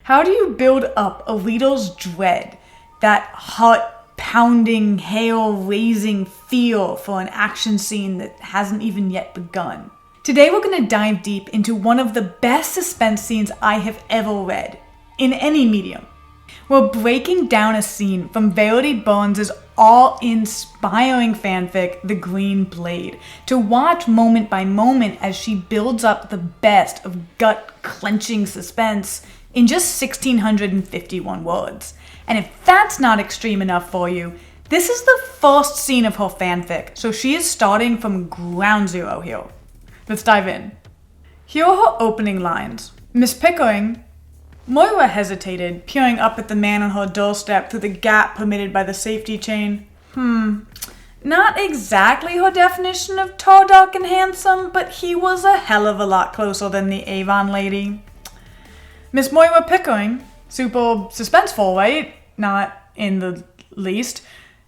How do you build up a reader's dread, that heart-pounding, hair-raising feel for an action scene that hasn't even yet begun? Today we're going to dive deep into one of the best suspense scenes I have ever read, in any medium. We're breaking down a scene from Verity Burn's awe-inspiring fanfic, The Green Blade, to watch moment by moment as she builds up the best of gut-clenching suspense in just 1,651 words. And if that's not extreme enough for you, this is the first scene of her fanfic, so she is starting from ground zero here. Let's dive in. Here are her opening lines. Miss Pickering. Moira hesitated, peering up at the man on her doorstep through the gap permitted by the safety chain. Not exactly her definition of tall, dark, and handsome, but he was a hell of a lot closer than the Avon lady. Miss Moira Pickering. Super suspenseful, right? Not in the least.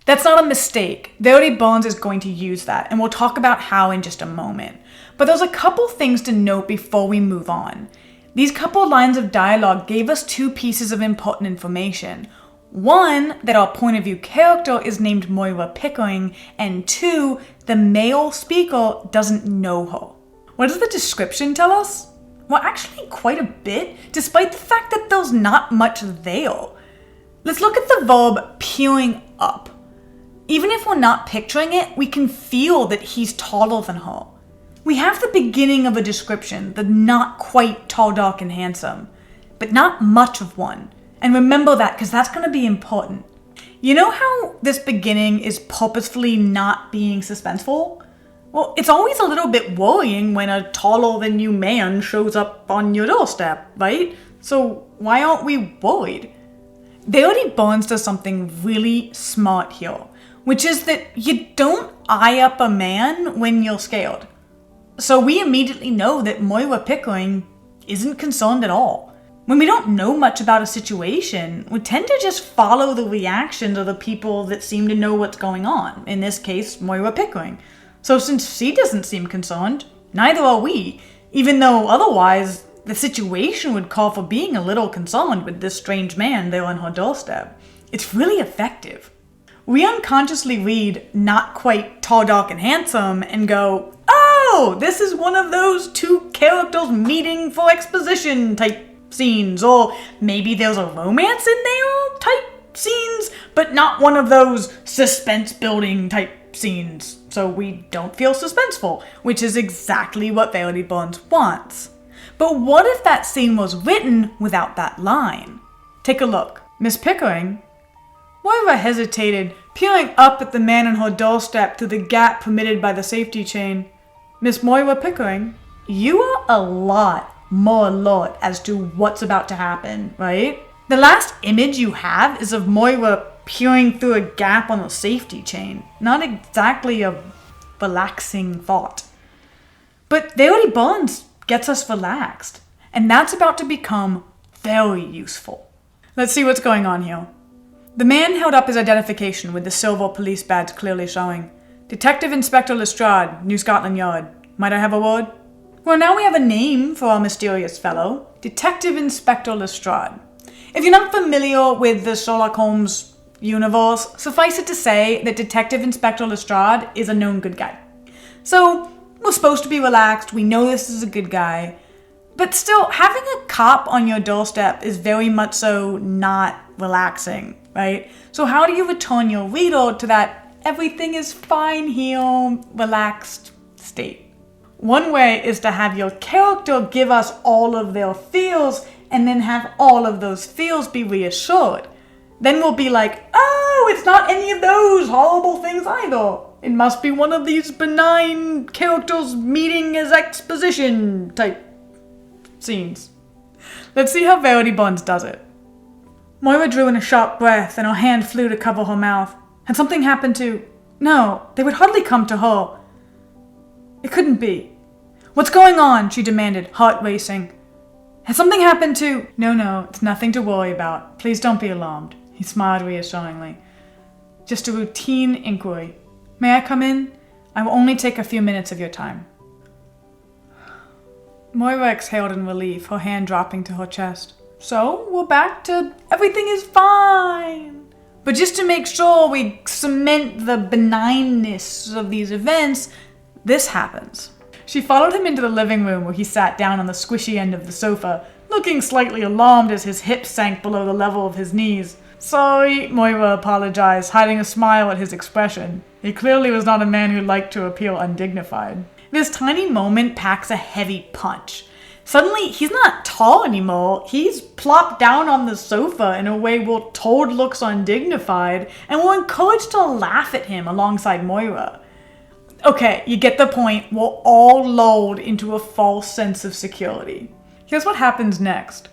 That's not a mistake. Verity Burn is going to use that, and we'll talk about how in just a moment. But there's a couple things to note before we move on. These couple lines of dialogue gave us two pieces of important information. One, that our point of view character is named Moira Pickering, and two, the male speaker doesn't know her. What does the description tell us? Well, actually quite a bit, despite the fact that there's not much there. Let's look at the verb peering up. Even if we're not picturing it, we can feel that he's taller than her. We have the beginning of a description, the not quite tall, dark, and handsome, but not much of one. And remember that, because that's going to be important. You know how this beginning is purposefully not being suspenseful? Well, it's always a little bit worrying when a taller than you man shows up on your doorstep, right? So why aren't we worried? Verity Burn does something really smart here, which is that you don't eye up a man when you're scared. So we immediately know that Moira Pickering isn't concerned at all. When we don't know much about a situation, we tend to just follow the reactions of the people that seem to know what's going on. In this case, Moira Pickering. So since she doesn't seem concerned, neither are we, even though otherwise the situation would call for being a little concerned with this strange man there on her doorstep. It's really effective. We unconsciously read not quite tall, dark, and handsome and go, oh, this is one of those two characters meeting for exposition type scenes, or maybe there's a romance in there type scenes, but not one of those suspense building type scenes. So we don't feel suspenseful, which is exactly what Verity Burn wants. But what if that scene was written without that line? Take a look. Miss Pickering. Moira hesitated, peering up at the man on her doorstep through the gap permitted by the safety chain. Miss Moira Pickering, you are a lot more alert as to what's about to happen, right? The last image you have is of Moira peering through a gap on a safety chain. Not exactly a relaxing thought. But Verity Burn gets us relaxed, and that's about to become very useful. Let's see what's going on here. The man held up his identification with the silver police badge clearly showing. Detective Inspector Lestrade, New Scotland Yard. Might I have a word? Well, now we have a name for our mysterious fellow. Detective Inspector Lestrade. If you're not familiar with the Sherlock Holmes universe, suffice it to say that Detective Inspector Lestrade is a known good guy. So, we're supposed to be relaxed, we know this is a good guy, but still, having a cop on your doorstep is very much so not relaxing, right? So how do you return your reader to that everything is fine here, relaxed state? One way is to have your character give us all of their feels and then have all of those feels be reassured. Then we'll be like, oh, it's not any of those horrible things either. It must be one of these benign characters meeting as exposition type scenes. Let's see how Verity Burn does it. Moira drew in a sharp breath and her hand flew to cover her mouth. Had something happened to... No, they would hardly come to her. It couldn't be. What's going on? She demanded, heart racing. Has something happened to... No, it's nothing to worry about. Please don't be alarmed. He smiled reassuringly. Just a routine inquiry. May I come in? I will only take a few minutes of your time. Moira exhaled in relief, her hand dropping to her chest. So we're back to everything is fine. But just to make sure we cement the benignness of these events, this happens. She followed him into the living room where he sat down on the squishy end of the sofa, looking slightly alarmed as his hips sank below the level of his knees. Sorry, Moira apologized, hiding a smile at his expression. He clearly was not a man who liked to appear undignified. This tiny moment packs a heavy punch. Suddenly, he's not tall anymore. He's plopped down on the sofa in a way we're told looks undignified, and we're encouraged to laugh at him alongside Moira. Okay, you get the point. We're all lulled into a false sense of security. Here's what happens next.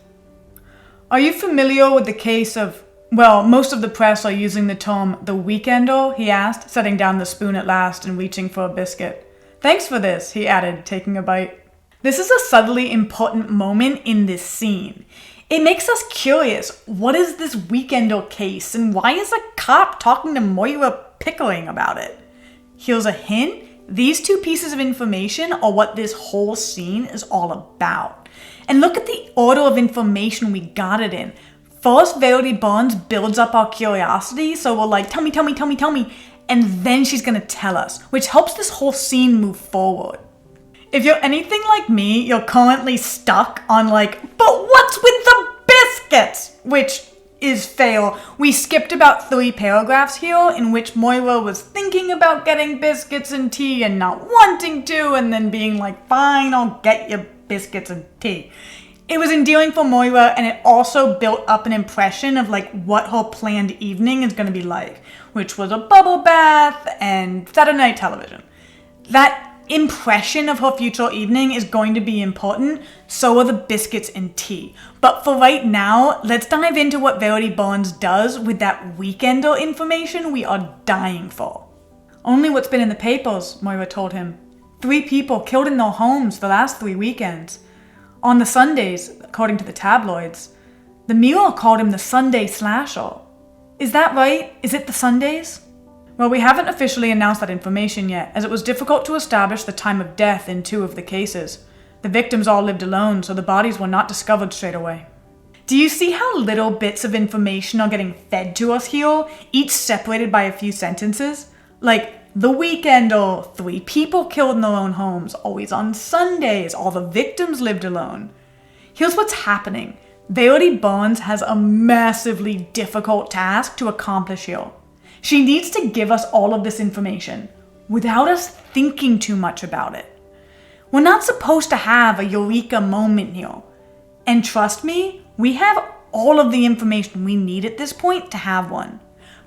Are you familiar with the case of, well, most of the press are using the term the weekender, he asked, setting down the spoon at last and reaching for a biscuit. Thanks for this, he added, taking a bite. This is a subtly important moment in this scene. It makes us curious, what is this weekender case and why is a cop talking to Moira Pickering about it? Here's a hint, these two pieces of information are what this whole scene is all about. And look at the order of information we got it in. First, Verity Burn builds up our curiosity, so we're like, tell me, and then she's gonna tell us, which helps this whole scene move forward. If you're anything like me, you're currently stuck on like, but what's with the biscuits? Which is fail. We skipped about 3 paragraphs here in which Moira was thinking about getting biscuits and tea and not wanting to, and then being like, fine, I'll get you biscuits and tea. It was endearing for Moira, and it also built up an impression of like what her planned evening is going to be like, which was a bubble bath and Saturday night television. That impression of her future evening is going to be important, so are the biscuits and tea. But for right now, let's dive into what Verity Burn does with that weekender information we are dying for. Only what's been in the papers, Moira told him. 3 people killed in their homes the last 3 weekends. On the Sundays, according to the tabloids. The Mirror called him the Sunday Slasher. Is that right? Is it the Sundays? Well, we haven't officially announced that information yet, as it was difficult to establish the time of death in 2 of the cases. The victims all lived alone, so the bodies were not discovered straight away. Do you see how little bits of information are getting fed to us here, each separated by a few sentences? Like, the weekender, 3 people killed in their own homes, always on Sundays, all the victims lived alone. Here's what's happening. Verity Burn has a massively difficult task to accomplish here. She needs to give us all of this information without us thinking too much about it. We're not supposed to have a eureka moment here. And trust me, we have all of the information we need at this point to have one.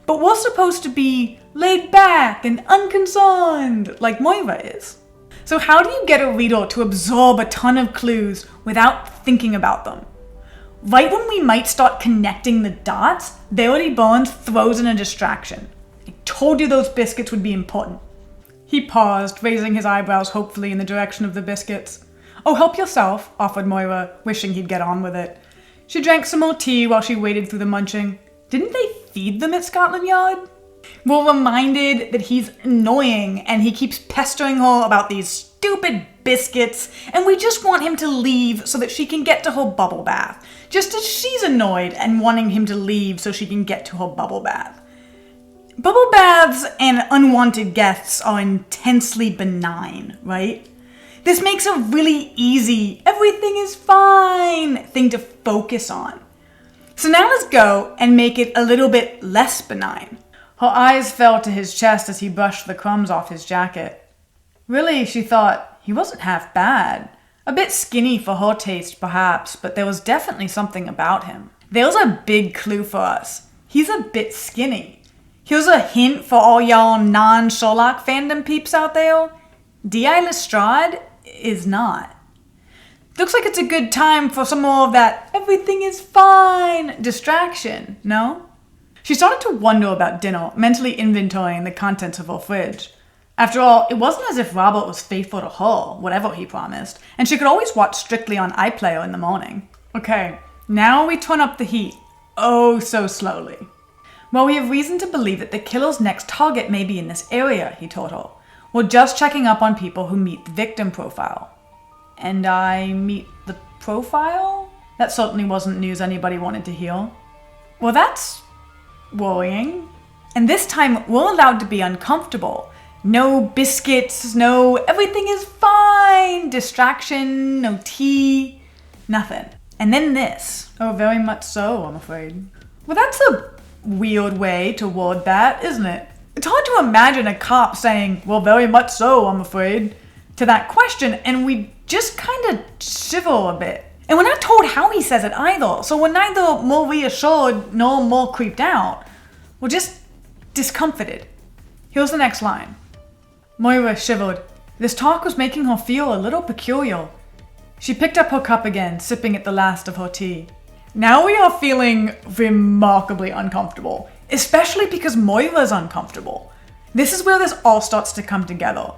But we're supposed to be laid back and unconcerned, like Moira is. So how do you get a reader to absorb a ton of clues without thinking about them? Right when we might start connecting the dots, Verity Burn throws in a distraction. I told you those biscuits would be important. He paused, raising his eyebrows hopefully in the direction of the biscuits. Oh, help yourself, offered Moira, wishing he'd get on with it. She drank some more tea while she waded through the munching. Didn't they feed them at Scotland Yard? We're reminded that he's annoying and he keeps pestering her about these stupid biscuits, and we just want him to leave so that she can get to her bubble bath, just as she's annoyed and wanting him to leave so she can get to her bubble bath. Bubble baths and unwanted guests are intensely benign, right? This makes a really easy, everything is fine thing to focus on. So now let's go and make it a little bit less benign. Her eyes fell to his chest as he brushed the crumbs off his jacket. Really, she thought, he wasn't half bad. A bit skinny for her taste, perhaps, but there was definitely something about him. There's a big clue for us. He's a bit skinny. Here's a hint for all y'all non-Sherlock fandom peeps out there. D.I. Lestrade is not. Looks like it's a good time for some more of that everything is fine distraction, no? She started to wonder about dinner, mentally inventorying the contents of her fridge. After all, it wasn't as if Robert was faithful to her, whatever he promised, and she could always watch Strictly on iPlayer in the morning. Okay, now we turn up the heat, oh so slowly. Well, we have reason to believe that the killer's next target may be in this area, he told her. We're just checking up on people who meet the victim profile. And I meet the profile? That certainly wasn't news anybody wanted to hear. Well, that's worrying. And this time, we're allowed to be uncomfortable. No biscuits, no everything is fine, distraction, no tea, nothing. And then this. Oh, very much so, I'm afraid. Well, that's a weird way to word that, isn't it? It's hard to imagine a cop saying, well, very much so, I'm afraid, to that question, and we just kind of shiver a bit. And we're not told how he says it either, so we're neither more reassured nor more creeped out. We're just discomfited. Here's the next line. Moira shivered. This talk was making her feel a little peculiar. She picked up her cup again, sipping at the last of her tea. Now we are feeling remarkably uncomfortable, especially because Moira's uncomfortable. This is where this all starts to come together.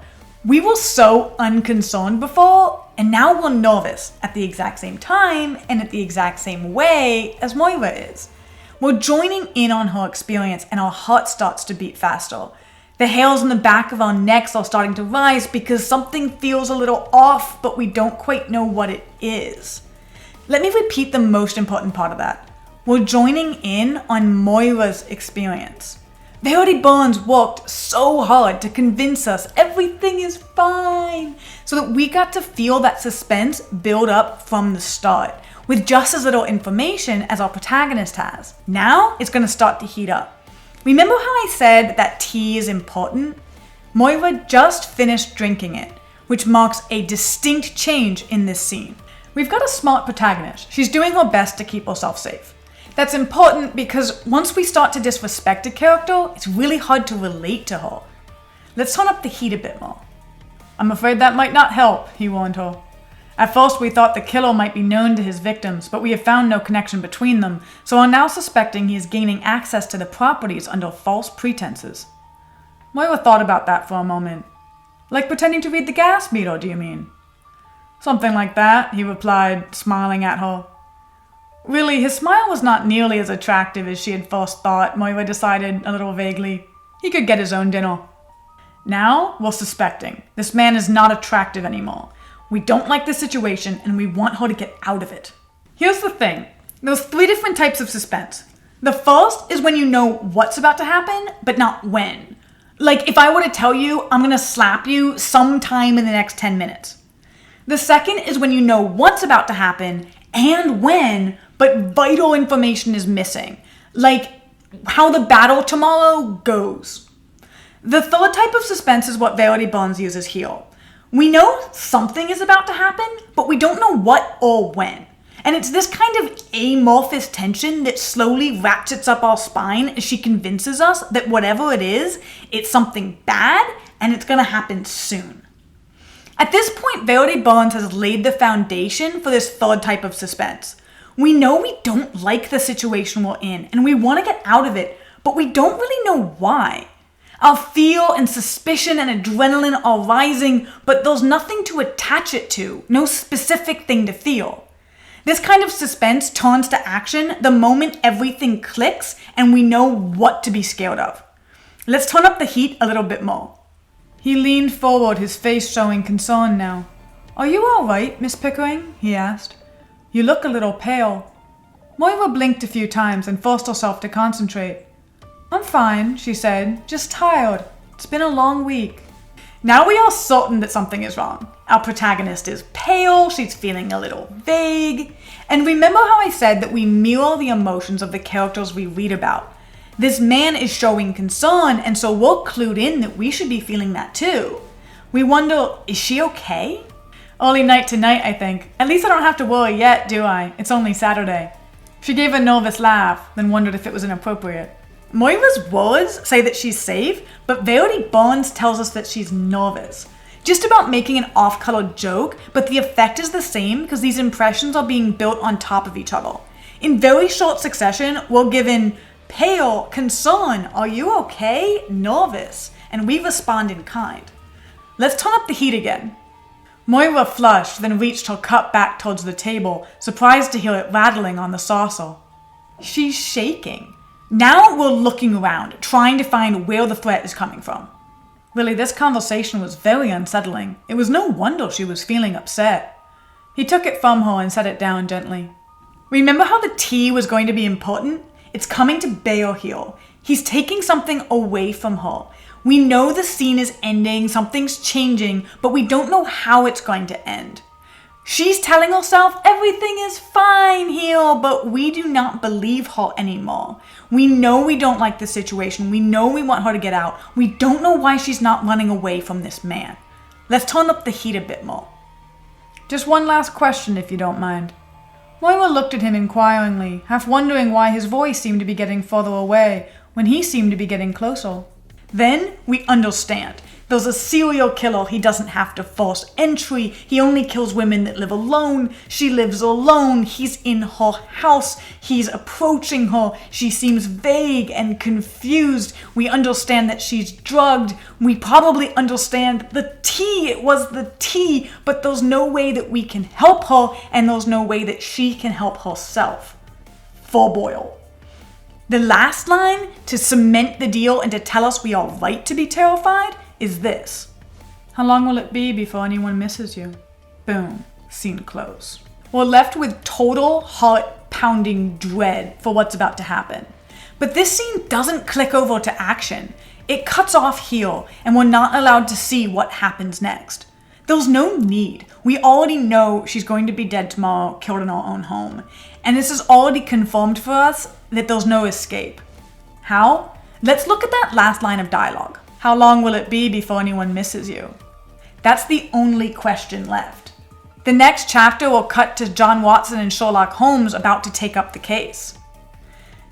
We were so unconcerned before, and now we're nervous at the exact same time and at the exact same way as Moira is. We're joining in on her experience and our heart starts to beat faster. The hairs on the back of our necks are starting to rise because something feels a little off, but we don't quite know what it is. Let me repeat the most important part of that. We're joining in on Moira's experience. Verity Burn worked so hard to convince us everything is fine, so that we got to feel that suspense build up from the start, with just as little information as our protagonist has. Now it's going to start to heat up. Remember how I said that tea is important? Moira just finished drinking it, which marks a distinct change in this scene. We've got a smart protagonist. She's doing her best to keep herself safe. That's important because once we start to disrespect a character, it's really hard to relate to her. Let's turn up the heat a bit more. I'm afraid that might not help, he warned her. At first we thought the killer might be known to his victims, but we have found no connection between them, so are now suspecting he is gaining access to the properties under false pretenses. Moira thought about that for a moment. Like pretending to read the gas meter, do you mean? Something like that, he replied, smiling at her. Really, his smile was not nearly as attractive as she had first thought, Moira decided a little vaguely. He could get his own dinner. Now, we're suspecting. This man is not attractive anymore. We don't like the situation, and we want her to get out of it. Here's the thing. There's 3 different types of suspense. The first is when you know what's about to happen, but not when. Like, if I were to tell you, I'm gonna slap you sometime in the next 10 minutes. The second is when you know what's about to happen and when, but vital information is missing. Like how the battle tomorrow goes. The third type of suspense is what Verity Burn uses here. We know something is about to happen, but we don't know what or when. And it's this kind of amorphous tension that slowly ratchets up our spine as she convinces us that whatever it is, it's something bad and it's gonna happen soon. At this point, Verity Burn has laid the foundation for this third type of suspense. We know we don't like the situation we're in, and we want to get out of it, but we don't really know why. Our fear and suspicion and adrenaline are rising, but there's nothing to attach it to, no specific thing to feel. This kind of suspense turns to action the moment everything clicks and we know what to be scared of. Let's turn up the heat a little bit more. He leaned forward, his face showing concern now. Are you all right, Miss Pickering? He asked. You look a little pale. Moira blinked a few times and forced herself to concentrate. I'm fine, she said, just tired. It's been a long week. Now we are certain that something is wrong. Our protagonist is pale, she's feeling a little vague. And remember how I said that we mirror the emotions of the characters we read about. This man is showing concern, and so we're clued in that we should be feeling that too. We wonder, is she okay? Early night tonight, I think. At least I don't have to worry yet, do I? It's only Saturday. She gave a nervous laugh, then wondered if it was inappropriate. Moira's words say that she's safe, but Verity Burn tells us that she's nervous. Just about making an off-color joke, but the effect is the same because these impressions are being built on top of each other. In very short succession, we're given pale, concern, are you okay, nervous, and we respond in kind. Let's turn up the heat again. Moira flushed, then reached her cup back towards the table, surprised to hear it rattling on the saucer. She's shaking. Now we're looking around, trying to find where the threat is coming from. Really, this conversation was very unsettling. It was no wonder she was feeling upset. He took it from her and set it down gently. Remember how the tea was going to be important? It's coming to bear here. He's taking something away from her. We know the scene is ending, something's changing, but we don't know how it's going to end. She's telling herself everything is fine here, but we do not believe her anymore. We know we don't like the situation. We know we want her to get out. We don't know why she's not running away from this man. Let's turn up the heat a bit more. Just one last question, if you don't mind. Moira looked at him inquiringly, half wondering why his voice seemed to be getting further away when he seemed to be getting closer. Then we understand. There's a serial killer. He doesn't have to force entry. He only kills women that live alone. She lives alone. He's in her house. He's approaching her. She seems vague and confused. We understand that she's drugged. We probably understand the tea. It was the tea, but there's no way that we can help her, and there's no way that she can help herself. Full boil. The last line to cement the deal and to tell us we are right to be terrified is this. How long will it be before anyone misses you? Boom. Scene close. We're left with total heart-pounding dread for what's about to happen. But this scene doesn't click over to action. It cuts off here, and we're not allowed to see what happens next. There's no need. We already know she's going to be dead tomorrow, killed in our own home. And this is already confirmed for us that there's no escape. How? Let's look at that last line of dialogue. How long will it be before anyone misses you? That's the only question left. The next chapter will cut to John Watson and Sherlock Holmes about to take up the case.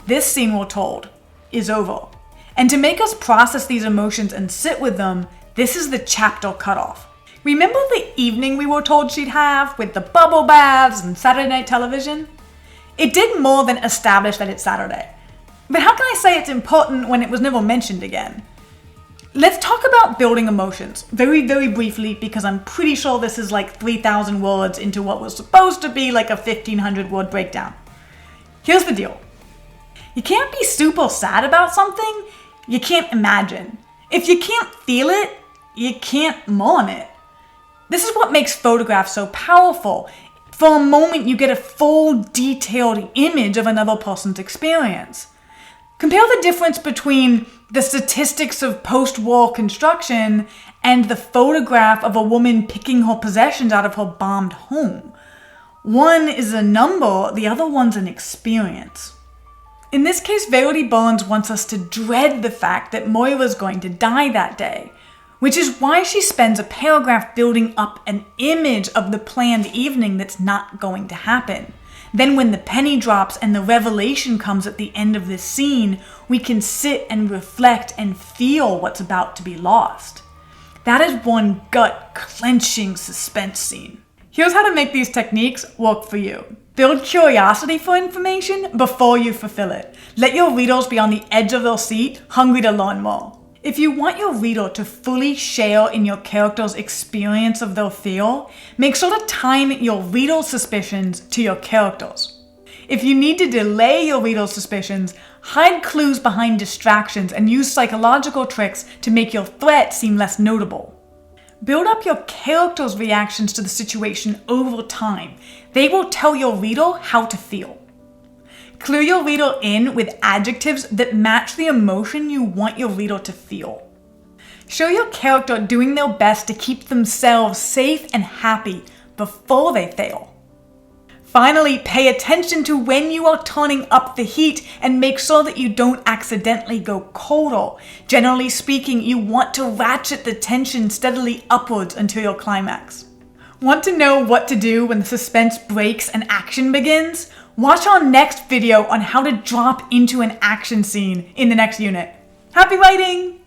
This scene, we're told, is over. And to make us process these emotions and sit with them, this is the chapter cutoff. Remember the evening we were told she'd have with the bubble baths and Saturday night television? It did more than establish that it's Saturday. But how can I say it's important when it was never mentioned again? Let's talk about building emotions very, very briefly, because I'm pretty sure this is like 3,000 words into what was supposed to be like a 1,500 word breakdown. Here's the deal. You can't be super sad about something you can't imagine. If you can't feel it, you can't mourn it. This is what makes photographs so powerful. For a moment, you get a full, detailed image of another person's experience. Compare the difference between the statistics of post-war construction and the photograph of a woman picking her possessions out of her bombed home. One is a number, the other one's an experience. In this case, Verity Burn wants us to dread the fact that Moira's going to die that day, which is why she spends a paragraph building up an image of the planned evening that's not going to happen. Then when the penny drops and the revelation comes at the end of this scene, we can sit and reflect and feel what's about to be lost. That is one gut-clenching suspense scene. Here's how to make these techniques work for you. Build curiosity for information before you fulfill it. Let your readers be on the edge of their seat, hungry to learn more. If you want your reader to fully share in your character's experience of their fear, make sure to time your reader's suspicions to your characters. If you need to delay your reader's suspicions, hide clues behind distractions and use psychological tricks to make your threat seem less notable. Build up your character's reactions to the situation over time. They will tell your reader how to feel. Clear your reader in with adjectives that match the emotion you want your reader to feel. Show your character doing their best to keep themselves safe and happy before they fail. Finally, pay attention to when you are turning up the heat and make sure that you don't accidentally go colder. Generally speaking, you want to ratchet the tension steadily upwards until your climax. Want to know what to do when the suspense breaks and action begins? Watch our next video on how to drop into an action scene in the next unit. Happy writing!